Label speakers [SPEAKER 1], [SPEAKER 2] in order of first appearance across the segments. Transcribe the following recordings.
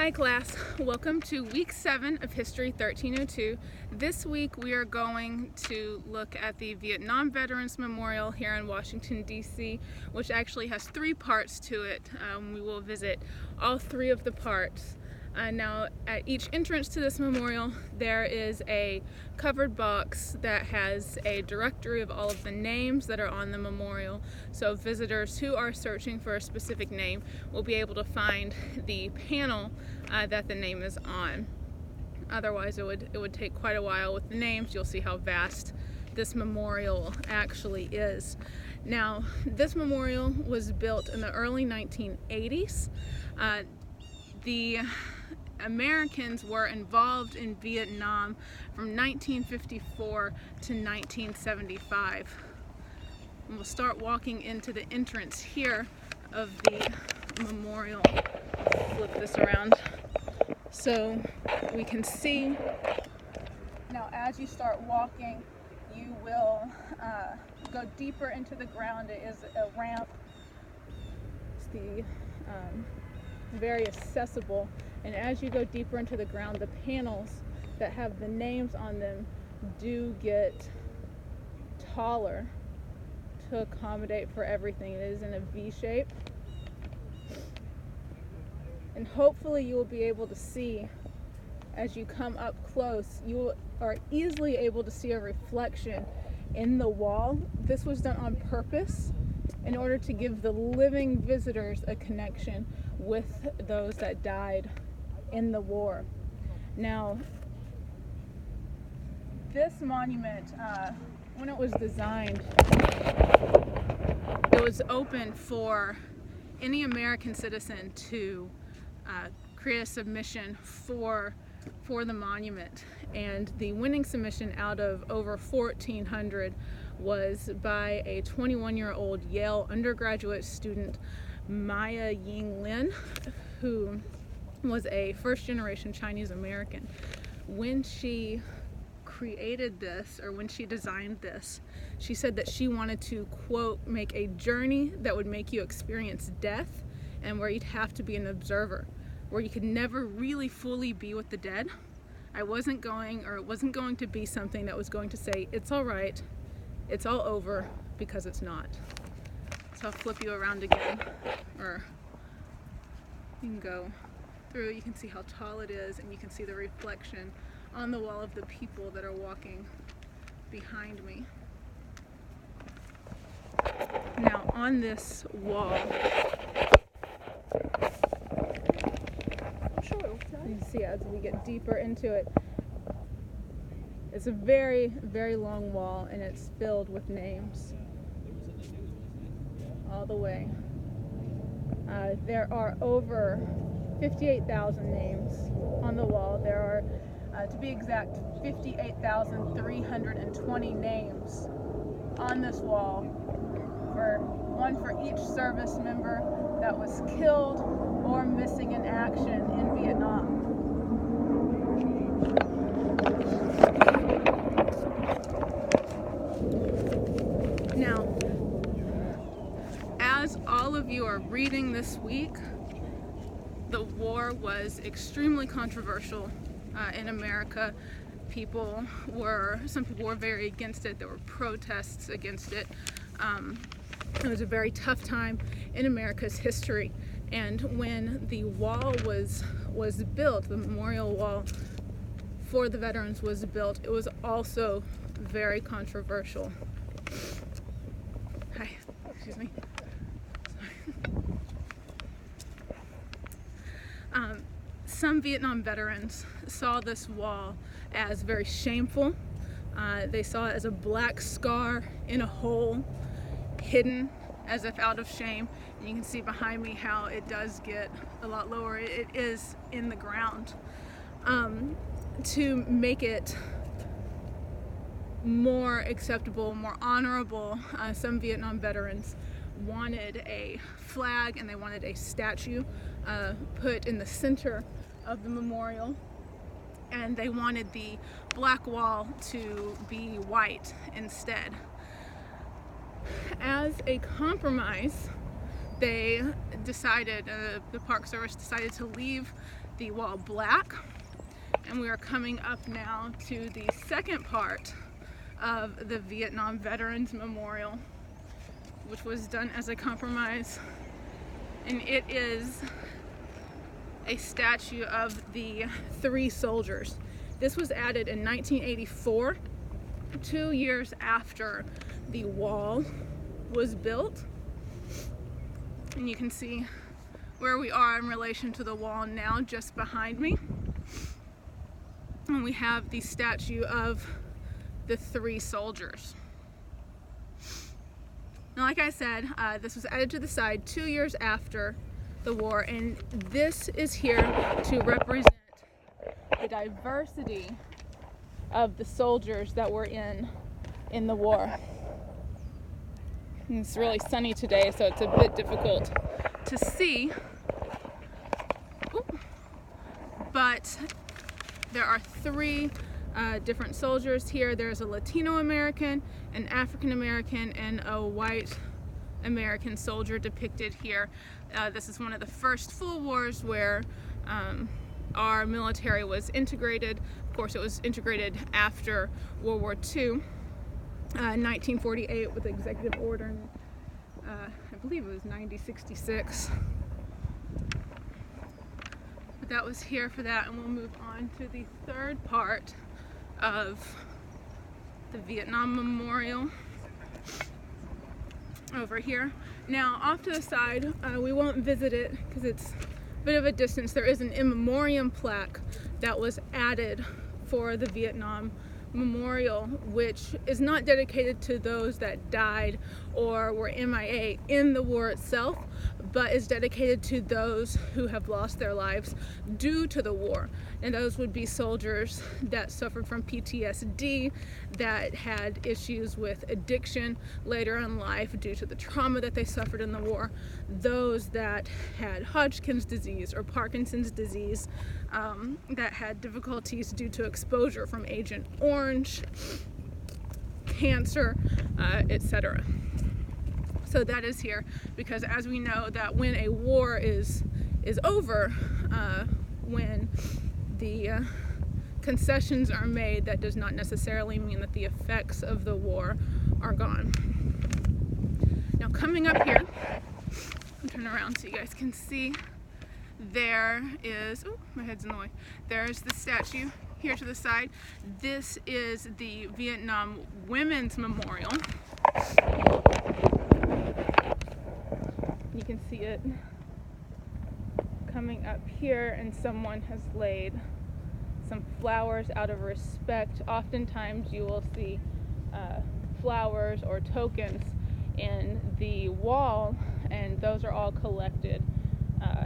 [SPEAKER 1] Hi class, welcome to week 7 of History 1302. This week we are going to look at the Vietnam Veterans Memorial here in Washington, D.C., which actually has 3 parts to it. We will visit all 3 of the parts. Now, at each entrance to this memorial, there is a covered box that has a directory of all of the names that are on the memorial. So visitors who are searching for a specific name will be able to find the panel that the name is on. Otherwise, it would take quite a while with the names. You'll see how vast this memorial actually is. Now, this memorial was built in the early 1980s. The Americans were involved in Vietnam from 1954 to 1975. And we'll start walking into the entrance here of the memorial. Flip this around so we can see. Now, as you start walking, you will go deeper into the ground. It is a ramp. It's the very accessible, and as you go deeper into the ground, the panels that have the names on them do get taller to accommodate for everything. It is in a V shape, and hopefully you will be able to see as you come up close. You are easily able to see a reflection in the wall. This was done on purpose in order to give the living visitors a connection with those that died in the war. Now, this monument, when it was designed, it was open for any American citizen to create a submission for the monument, and the winning submission out of over 1,400 was by a 21-year-old Yale undergraduate student, Maya Ying Lin, who was a first-generation Chinese American. When she created this, or when she designed this, she said that she wanted to, quote, make a journey that would make you experience death, and where you'd have to be an observer, where you could never really fully be with the dead. It wasn't going to be something that was going to say, it's all right, it's all over, because it's not. So I'll flip you around again, or you can go through. You can see how tall it is, and you can see the reflection on the wall of the people that are walking behind me. Now, on this wall, you can see as we get deeper into it, it's a very, very long wall, and it's filled with names all the way. There are over 58,000 names on the wall. There are, to be exact, 58,320 names on this wall, one for each service member that was killed or missing in action in Vietnam. Now, as all of you are reading this week, the war was extremely controversial in America. Some people were very against it. There were protests against it. It was a very tough time in America's history. And when the wall was built, the memorial wall for the veterans was built, it was also very controversial. Hi, excuse me. Some Vietnam veterans saw this wall as very shameful. They saw it as a black scar in a hole, hidden as if out of shame. And you can see behind me how it does get a lot lower. It is in the ground. To make it more acceptable, more honorable, some Vietnam veterans wanted a flag, and they wanted a statue put in the center of the memorial, and they wanted the black wall to be white instead. As a compromise, they decided, the Park Service decided to leave the wall black. And we are coming up now to the second part of the Vietnam Veterans Memorial, which was done as a compromise. And it is a statue of the 3 soldiers. This was added in 1984, 2 years after the wall was built. And you can see where we are in relation to the wall now, just behind me. And we have the statue of the 3 soldiers. Now, like I said, this was added to the side 2 years after the war, and this is here to represent the diversity of the soldiers that were in the war. And it's really sunny today, so it's a bit difficult to see. But there are 3 different soldiers here. There's a Latino American, an African American, and a white American soldier depicted here. This is one of the first full wars where our military was integrated. Of course, it was integrated after World War II, 1948 with the executive order, I believe it was 9066. But that was here for that, and we'll move on to the third part of the Vietnam Memorial over here. Now, off to the side, we won't visit it because it's a bit of a distance. There is an in memoriam plaque that was added for the Vietnam Memorial, which is not dedicated to those that died or were MIA in the war itself, but is dedicated to those who have lost their lives due to the war. And those would be soldiers that suffered from PTSD, that had issues with addiction later in life due to the trauma that they suffered in the war, those that had Hodgkin's disease or Parkinson's disease, that had difficulties due to exposure from Agent Orange, cancer, etc. So that is here because, as we know, that when a war is over, when the concessions are made, that does not necessarily mean that the effects of the war are gone. Now, coming up here, I'll turn around so you guys can see, there is, oh, my head's in the way. There's the statue here to the side. This is the Vietnam Women's Memorial. You can see it coming up here, and someone has laid some flowers out of respect. Oftentimes you will see flowers or tokens in the wall, and those are all collected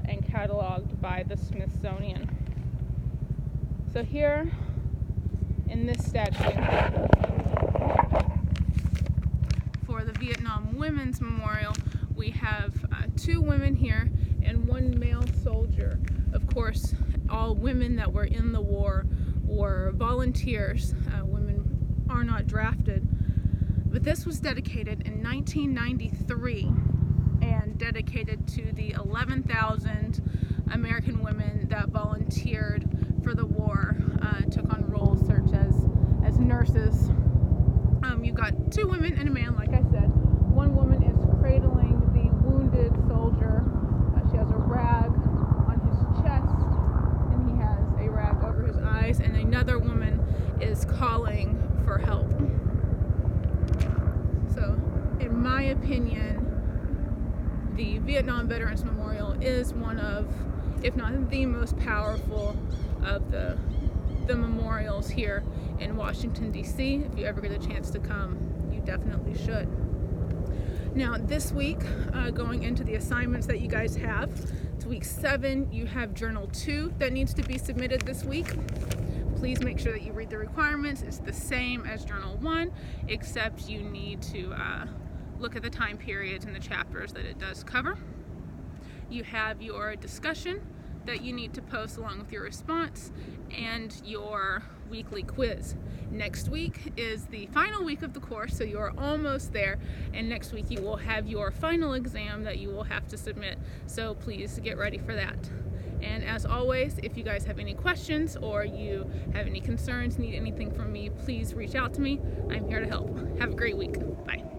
[SPEAKER 1] and cataloged by the Smithsonian. So here in this statue for the Vietnam Women's Memorial, we have 2 women here and 1 male soldier. Of course, all women that were in the war were volunteers. Women are not drafted. But this was dedicated in 1993 and dedicated to the 11,000 American women that volunteered for the war, took on roles such as nurses. You've got 2 women and a man, like I said. One woman is cradling the wounded soldier. She has a rag on his chest, and he has a rag over his eyes, and another woman is calling for help. So, in my opinion, the Vietnam Veterans Memorial is one of, if not the most powerful of the memorials here in Washington, D.C. If you ever get a chance to come, you definitely should. Now, this week, going into the assignments that you guys have, it's week 7. You have Journal 2 that needs to be submitted this week. Please make sure that you read the requirements. It's the same as Journal 1, except you need to look at the time periods and the chapters that it does cover. You have your discussion that you need to post along with your response and your weekly quiz. Next week is the final week of the course, so you are almost there, and next week you will have your final exam that you will have to submit, so please get ready for that. And as always, if you guys have any questions or you have any concerns, need anything from me, please reach out to me. I'm here to help. Have a great week. Bye.